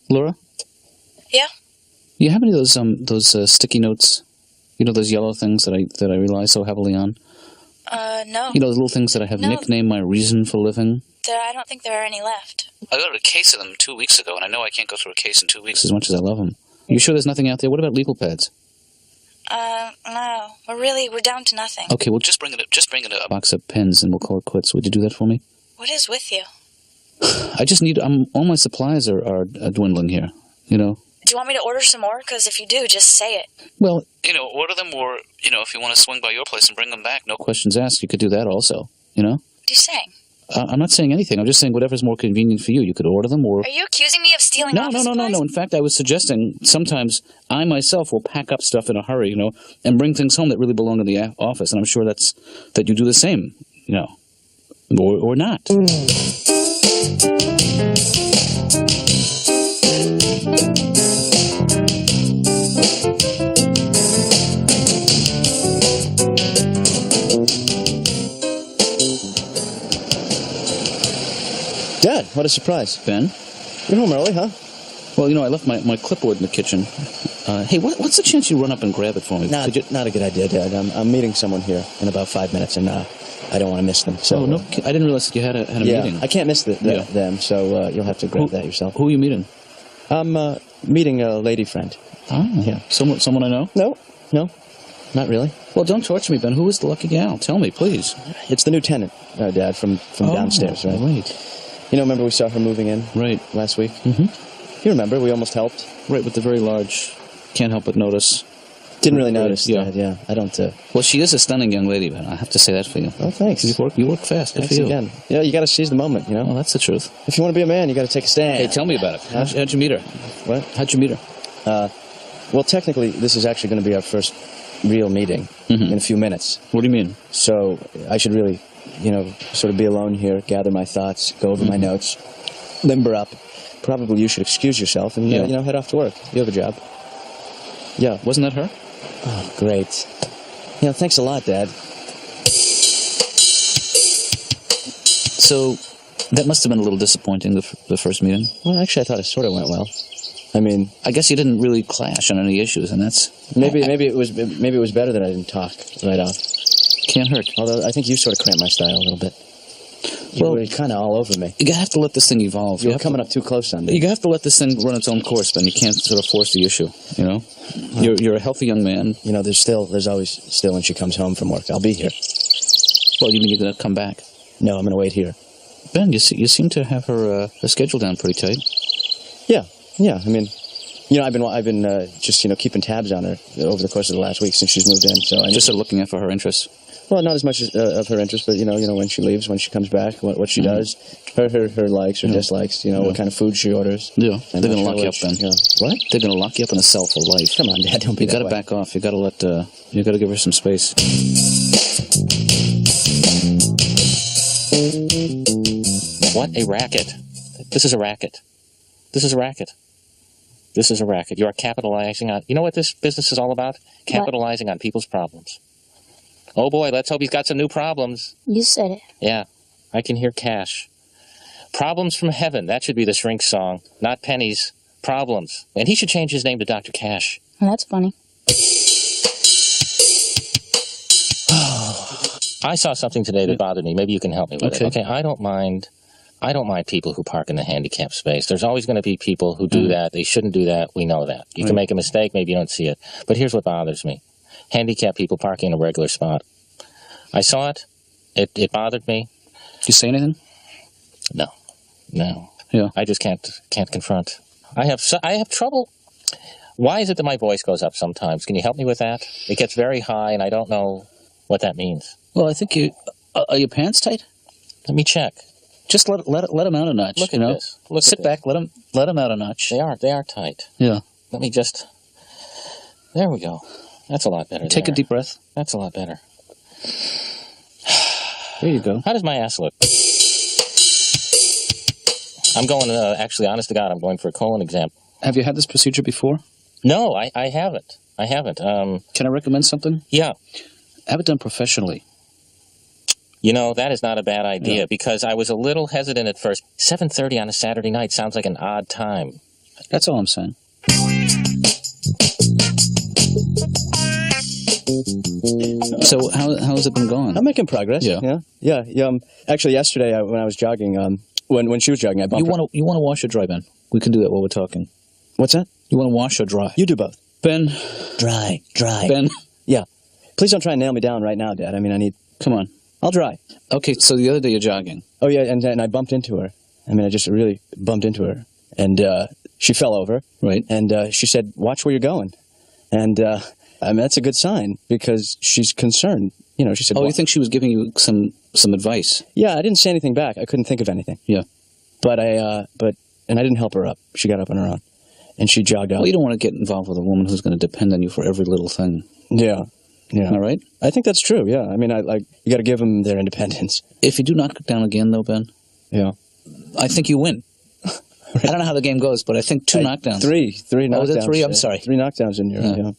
Laura? Yeah? You have any of those sticky notes? You know, those yellow things that I rely so heavily on? No. You know, those little things that I have nicknamed my reason for living? I don't think there are any left. I got a case of them 2 weeks ago, and I know I can't go through a case in 2 weeks as much as I love them. You sure there's nothing out there? What about legal pads? No. We're down to nothing. Okay, well, just bring it a box of pens, and we'll call it quits. Would you do that for me? What is with you? All my supplies are dwindling here, you know? Do you want me to order some more? Because if you do, just say it. Well, order them, or, if you want to swing by your place and bring them back, no questions asked, you could do that also, you know? What are you saying? I'm not saying anything. I'm just saying whatever's more convenient for you. You could order them, or... Are you accusing me of stealing office supplies? No. In fact, I was suggesting sometimes I myself will pack up stuff in a hurry, and bring things home that really belong in the office, and I'm sure that you do the same, or not. Dad, what a surprise. Ben? You're home early, huh? Well, I left my clipboard in the kitchen. Hey, what's the chance you run up and grab it for me? Not a good idea, Dad. I'm meeting someone here in about 5 minutes, and I don't want to miss them. So, no, I didn't realize that you had a meeting. I can't miss them, so you'll have to grab that yourself. Who are you meeting? I'm meeting a lady friend. Oh, yeah. Someone I know? No, not really. Well, don't torture me, Ben. Who is the lucky gal? Tell me, please. It's the new tenant, Dad, from downstairs, right? Right. Remember we saw her moving in? Right. Last week? Mm-hmm. You remember, we almost helped. Right, with the very large, can't help but notice. Didn't really notice, yeah. Dad, yeah. I don't... Well, she is a stunning young lady, Ben. I have to say that for you. Oh, thanks. You work fast. Good Thanks for you. again. Yeah, you got to seize the moment, Well, that's the truth. If you want to be a man, you got to take a stand. Hey, tell me about it. How'd you meet her? What? How'd you meet her? Well, technically, this is actually going to be our first real meeting in a few minutes. What do you mean? So I should really, sort of be alone here, gather my thoughts, go over my notes, limber up. Probably you should excuse yourself and, head off to work. You have a job. Yeah. Wasn't that her? Oh, great. Thanks a lot, Dad. So, that must have been a little disappointing, the first meeting. Well, actually, I thought it sort of went well. I mean... I guess you didn't really clash on any issues, and that's... Maybe it was better that I didn't talk right off. Can't hurt. Although I think you sort of cramped my style a little bit. You were kind of all over me. You have to let this thing evolve. You're coming up too close on me. You have to let this thing run its own course, Ben. You can't sort of force the issue, You're a healthy young man. There's always when she comes home from work. I'll be here. Well, you mean you're going to come back? No, I'm going to wait here. Ben, you seem to have her schedule down pretty tight. Yeah. I mean, I've been just keeping tabs on her over the course of the last week since she's moved in. So just sort of looking out for her interests. Well, not as much of her interest, but when she leaves, when she comes back, what she does, her likes or dislikes, what kind of food she orders. Yeah, they're going to lock you up, Ben. What? They're going to lock you up in a cell for life. Come on, Dad, don't be that way. You got to back off. You got to you got to give her some space. What a racket! This is a racket. This is a racket. This is a racket. You are capitalizing on... You know what this business is all about? Capitalizing on people's problems. Oh, boy, let's hope he's got some new problems. You said it. Yeah, I can hear Cash. Problems from heaven. That should be the shrink song. Not pennies. Problems. And he should change his name to Dr. Cash. Well, that's funny. I saw something today that bothered me. Maybe you can help me with it. Okay, I don't mind people who park in the handicapped space. There's always going to be people who do that. They shouldn't do that. We know that. You can make a mistake. Maybe you don't see it. But here's what bothers me. Handicapped people parking in a regular spot. I saw it. It bothered me. Did you say anything? No. Yeah. I just can't confront. I have trouble. Why is it that my voice goes up sometimes? Can you help me with that? It gets very high, and I don't know what that means. Well, I think are your pants tight? Let me check. Just let them out a notch. Look at this. Sit back. Let them out a notch. They are tight. Yeah. Let me just. There we go. That's a lot better. Take a deep breath. That's a lot better. There you go. How does my ass look? I'm going, actually, honest to God, I'm going for a colon exam. Have you had this procedure before? No, I haven't. Can I recommend something? Yeah. Have it done professionally. That is not a bad idea because I was a little hesitant at first. 7:30 on a Saturday night sounds like an odd time. That's all I'm saying. So how's it been going? I'm making progress. Yeah. Actually, yesterday when I was jogging, when she was jogging, I bumped her. You want to wash or dry, Ben? We can do that while we're talking. What's that? You want to wash or dry? You do both. Ben. Dry. Ben. Yeah. Please don't try and nail me down right now, Dad. I mean, Come on. I'll dry. Okay, so the other day you're jogging. Oh, yeah, and I bumped into her. I mean, I just really bumped into her. And she fell over. Right. And she said, watch where you're going. And, I mean, that's a good sign because she's concerned. You know, she said... Oh, you think she was giving you some advice? Yeah, I didn't say anything back. I couldn't think of anything. Yeah. And I didn't help her up. She got up on her own. And she jogged out. Well, you don't want to get involved with a woman who's going to depend on you for every little thing. Yeah. All right? I think that's true, yeah. I mean, you got to give them their independence. If you do knock it down again, though, Ben... Yeah. I think you win. Right. I don't know how the game goes, but I think 2 knockdowns. Three knockdowns. Oh, was it 3? I'm sorry. 3 knockdowns in your... Yeah.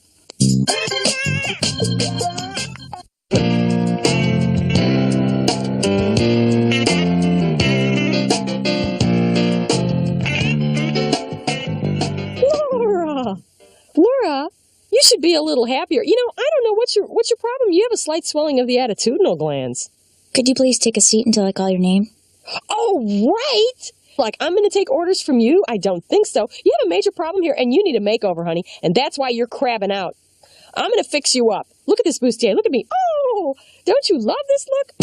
Laura, you should be a little happier. You know, I don't know what's your problem. You have a slight swelling of the attitudinal glands. Could you please take a seat until I call your name? Oh, right! Like, I'm going to take orders from you? I don't think so. You have a major problem here, and you need a makeover, honey, and that's why you're crabbing out. I'm going to fix you up. Look at this bustier. Look at me. Oh, don't you love this look?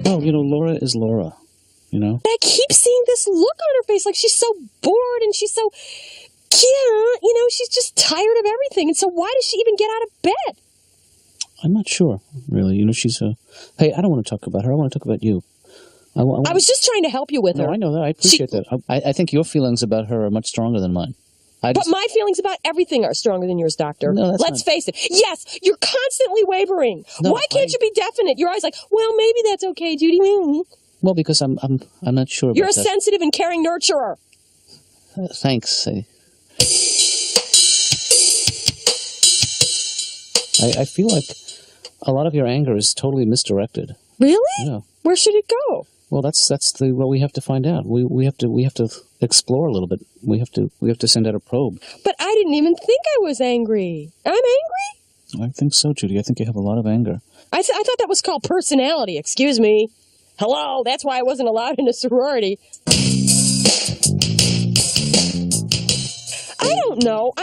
Well, you know, Laura is Laura, you know? I keep seeing this look on her face, like she's so bored and she's so... Yeah, you know, she's just tired of everything, and so why does she even get out of bed? I'm not sure, really. You know, she's a... Hey, I don't want to talk about her. I want to talk about you. I was just trying to help you with her. No, I know that. I appreciate that. I think your feelings about her are much stronger than mine. But my feelings about everything are stronger than yours, Doctor. No, Let's face it. Yes, you're constantly wavering. No, why can't you be definite? You're always like, well, maybe that's okay, Judy. Well, because I'm not sure about You're a that. sensitive and caring nurturer. Thanks. I feel like a lot of your anger is totally misdirected. Really? Yeah. Where should it go? Well, that's what we have to find out. We have to explore a little bit. We have to send out a probe. But I didn't even think I was angry. I'm angry? I think so, Judy. I think you have a lot of anger. I thought that was called personality. Excuse me. Hello, that's why I wasn't allowed in a sorority. I don't know.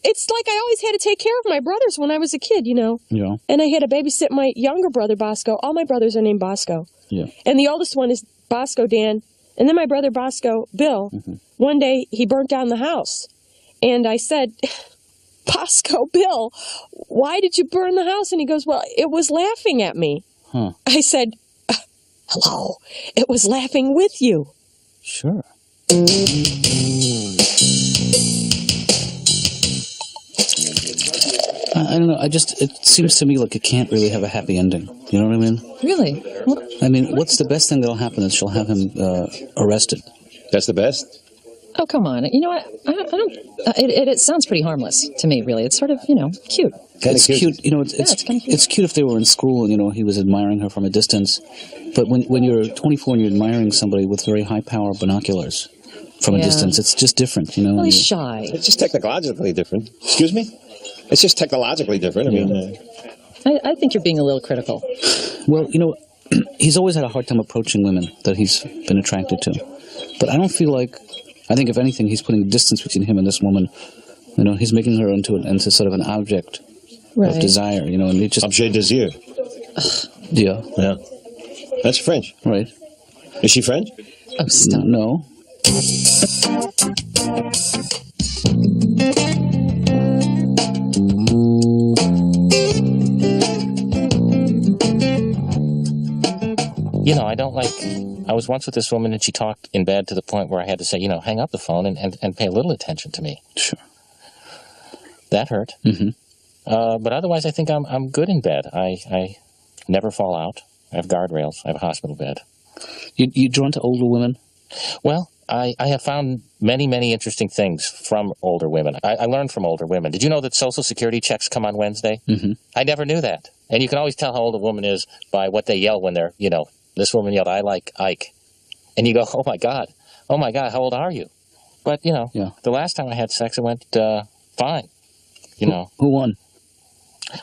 It's like I always had to take care of my brothers when I was a kid, you know. Yeah. And I had to babysit my younger brother, Bosco. All my brothers are named Bosco. Yeah. And the oldest one is Bosco Dan. And then my brother Bosco Bill. Mm-hmm. One day, he burnt down the house. And I said, Bosco Bill, why did you burn the house? And he goes, well, it was laughing at me. Huh. I said, hello, it was laughing with you. Sure. I don't know. It seems to me like it can't really have a happy ending. You know what I mean? Really? I mean, what's the best thing that'll happen is she'll have him arrested. That's the best? Oh, come on. You know what? I don't... It sounds pretty harmless to me, really. It's sort of, cute. It's cute. You know, it's kind of cute. It's cute if they were in school and, he was admiring her from a distance. But when you're 24 and you're admiring somebody with very high-power binoculars from a distance, it's just different, Well, he's shy. It's just technologically different. Excuse me? It's just technologically different. I mean... I think you're being a little critical. Well, he's always had a hard time approaching women that he's been attracted to. But I don't feel like... I think, if anything, he's putting distance between him and this woman. He's making her into sort of an object of desire, and it just... Objet désir. Yeah. Yeah. That's French. Right. Is she French? Oh, stop. No. I don't like... I was once with this woman and she talked in bed to the point where I had to say, hang up the phone and pay a little attention to me. Sure. That hurt. Mm-hmm. But otherwise, I think I'm good in bed. I never fall out. I have guardrails. I have a hospital bed. You drawn to older women? Well, I have found many, many interesting things from older women. I learned from older women. Did you know that Social Security checks come on Wednesday? Mm-hmm. I never knew that. And you can always tell how old a woman is by what they yell when they're, this woman yelled, I like Ike. and you go, oh my God, how old are you? But, you know, Yeah. the last time I had sex, it went fine, you know. Who won?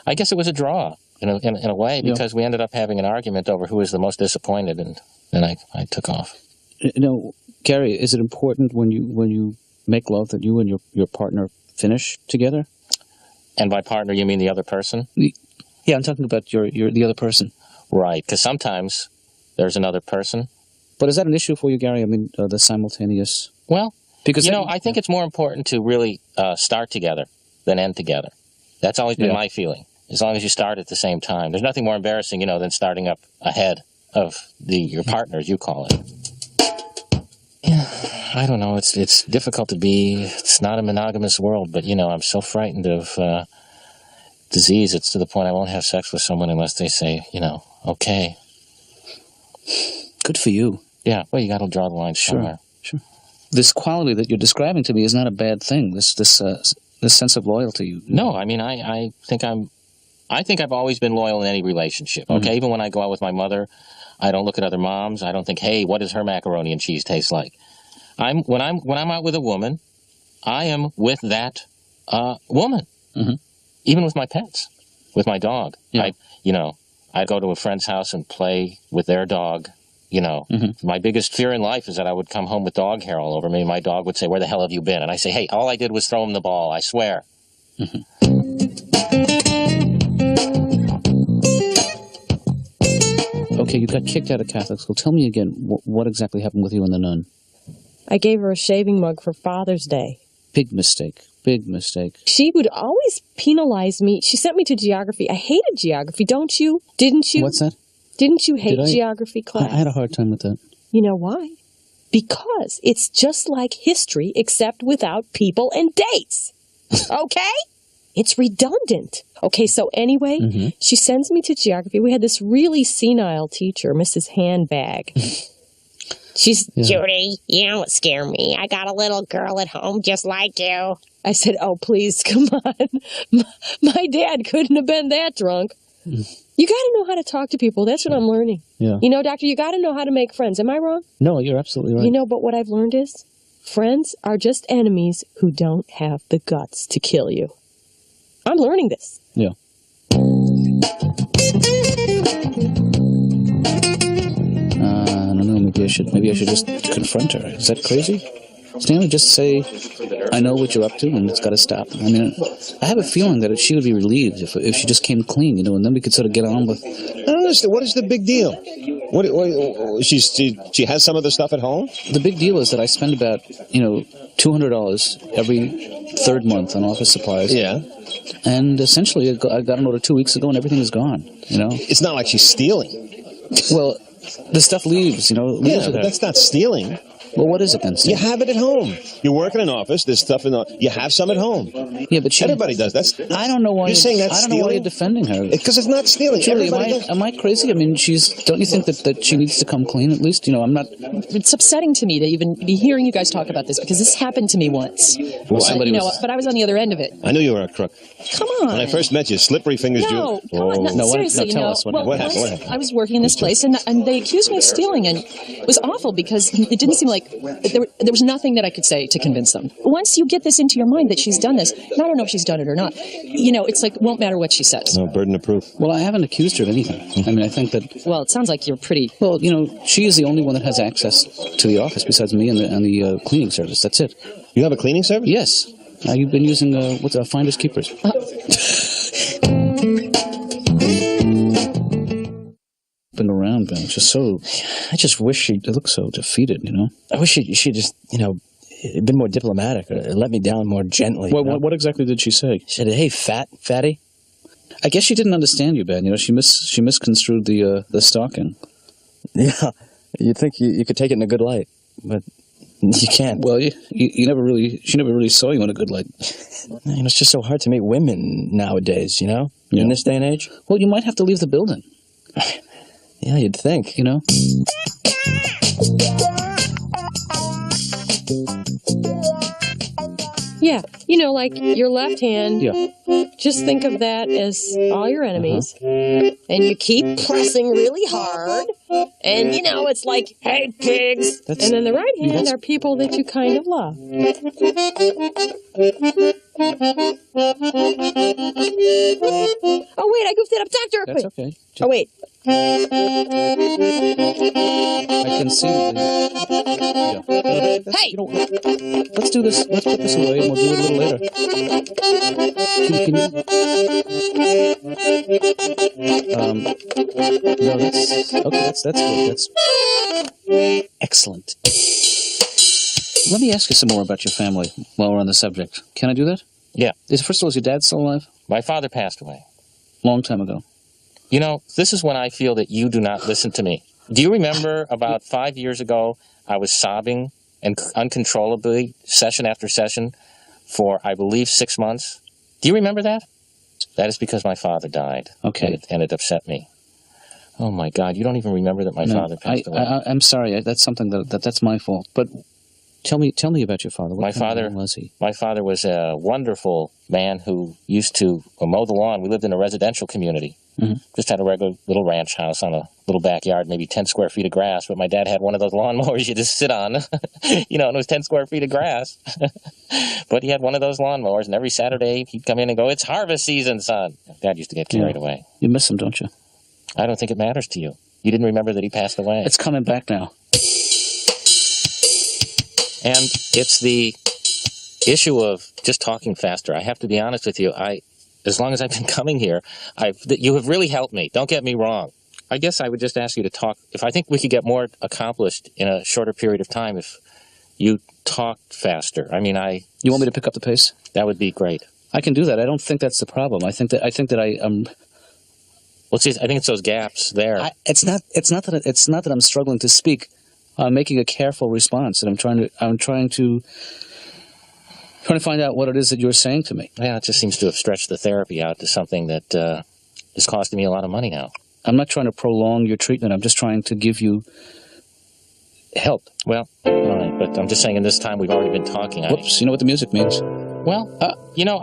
I guess it was a draw in a way, because we ended up having an argument over who was the most disappointed, and then I took off. You know, Garry, is it important when you make love that you and your partner finish together? And by partner, you mean the other person? Yeah, I'm talking about the other person. Right, because sometimes there's another person. But is that an issue for you, Garry? I mean, the simultaneous... Well, because you know, I think it's more important to really start together than end together. That's always been my feeling. As long as you start at the same time. There's nothing more embarrassing, you know, than starting up ahead of your partner, as you call it. Yeah, I don't know. It's difficult to be. It's not a monogamous world, but, you know, I'm so frightened of disease. It's to the point I won't have sex with someone unless they say, you know, okay. Good for you. Yeah, well, you got to draw the line somewhere. Sure. This quality that you're describing to me is not a bad thing. This sense of loyalty. No, I mean, I think I've always been loyal in any relationship. Okay, even when I go out with my mother, I don't look at other moms. I don't think, hey, what does her macaroni and cheese taste like? When I'm out with a woman, I am with that woman. Mm-hmm. Even with my pets, with my dog. Yeah. I'd go to a friend's house and play with their dog. You know, my biggest fear in life is that I would come home with dog hair all over me. My dog would say, "Where the hell have you been?" And I say, "Hey, all I did was throw him the ball. I swear." Okay, you got kicked out of Catholic school. Tell me again, what exactly happened with you and the nun? I gave her a shaving mug for Father's Day. Big mistake. Big mistake. She would always penalize me. She sent me to geography. I hated geography, don't you? Didn't you? What's that? Didn't you hate geography class? I had a hard time with that. You know why? Because it's just like history, except without people and dates. Okay? It's redundant. Okay, so anyway, she sends me to geography. We had this really senile teacher, Mrs. Handbag. She's, Judy, you don't scare me. I got a little girl at home just like you. I said, oh, please, come on. My dad couldn't have been that drunk. You got to know how to talk to people. That's what I'm learning. Yeah. You know, doctor, you got to know how to make friends. Am I wrong? No, you're absolutely right. You know, but what I've learned is friends are just enemies who don't have the guts to kill you. I'm learning this. Yeah. I don't know. Maybe I should just confront her. Is that crazy? Stanley, just say, I know what you're up to, and it's got to stop. I mean, I have a feeling that she would be relieved if she just came clean, you know, and then we could sort of get on with... I don't understand. What is the big deal? What she has some of the stuff at home? The big deal is that I spend about, $200 every third month on office supplies. Yeah. And essentially, I got an order 2 weeks ago, and everything is gone, you know? It's not like she's stealing. Well, the stuff leaves, Yeah, but that's not stealing. Well, what is it then, Steve? You have it at home. You work in an office. There's stuff you have some at home. Yeah, but everybody does. I don't know why you're saying that's I don't know why you're defending her. Because it's not stealing. Judy, am I crazy? I mean, don't you think that she needs to come clean at least? I'm not. It's upsetting to me to even be hearing you guys talk about this because this happened to me once. Well, but I was on the other end of it. I knew you were a crook. Come on. When I first met you, slippery fingers. No, come on. No, seriously. Tell us what happened. What happened? I was working in this place, and they accused me of stealing, and it was awful because it didn't seem like there was nothing that I could say to convince them. Once you get this into your mind that she's done this, and I don't know if she's done it or not, it's like it won't matter what she says. No burden of proof. Well, I haven't accused her of anything. I mean, I think that... Well, it sounds like you're pretty... Well, she is the only one that has access to the office besides me and the cleaning service. That's it. You have a cleaning service? Yes. You've been using, Finders Keepers. Been around, Ben. It's just so... I just wish she... It looks so defeated, I wish she just, been more diplomatic or let me down more gently. Well, what exactly did she say? She said, hey, fatty. I guess she didn't understand you, Ben. She misconstrued the stalking. Yeah, you'd think you could take it in a good light, but you can't. Well, she never really saw you in a good light. It's just so hard to meet women nowadays, in this day and age. Well, you might have to leave the building. Yeah, you'd think. Yeah, you know, like your left hand. Yeah. Just think of that as all your enemies. And you keep pressing really hard. And, you know, it's like, hey, pigs. And then the right hand are people that you kind of love. Oh, wait, I goofed it up, Doctor. That's okay. Oh, wait. I can see that. Yeah. Hey! You know, let's do this. Let's put this away, and we'll do it a little later. No, that's okay. That's good. That's excellent. Let me ask you some more about your family while we're on the subject. Can I do that? Yeah. First of all, is your dad still alive? My father passed away. Long time ago. You know, this is when I feel that you do not listen to me. Do you remember about 5 years ago, I was sobbing and uncontrollably, session after session, for, I believe, 6 months? Do you remember that? That is because my father died. Okay. And it upset me. Oh, my God. You don't even remember that my father passed away? I'm sorry. That's something that's my fault. But tell me about your father. What kind of man was he? My father was a wonderful man who used to mow the lawn. We lived in a residential community. Mm-hmm. Just had a regular little ranch house on a little backyard, maybe 10 square feet of grass. But my dad had one of those lawnmowers you just sit on, you know, and it was 10 square feet of grass. But he had one of those lawnmowers, and every Saturday he'd come in and go, "It's harvest season, son." Dad used to get carried away. You miss him, don't you? I don't think it matters to you. You didn't remember that he passed away. It's coming back now. And it's the issue of just talking faster. I have to be honest with you. As long as I've been coming here, you have really helped me. Don't get me wrong. I guess I would just ask you to talk. If I think we could get more accomplished in a shorter period of time if you talked faster. I mean, You want me to pick up the pace? That would be great. I can do that. I don't think that's the problem. I think that I Well, see, I think it's those gaps there. It's not that I'm struggling to speak. I'm making a careful response, and I'm trying to find out what it is that you're saying to me. Yeah, it just seems to have stretched the therapy out to something that is costing me a lot of money now. I'm not trying to prolong your treatment. I'm just trying to give you help. Well, all right, but I'm just saying in this time we've already been talking. Whoops, you know what the music means. Well, you know,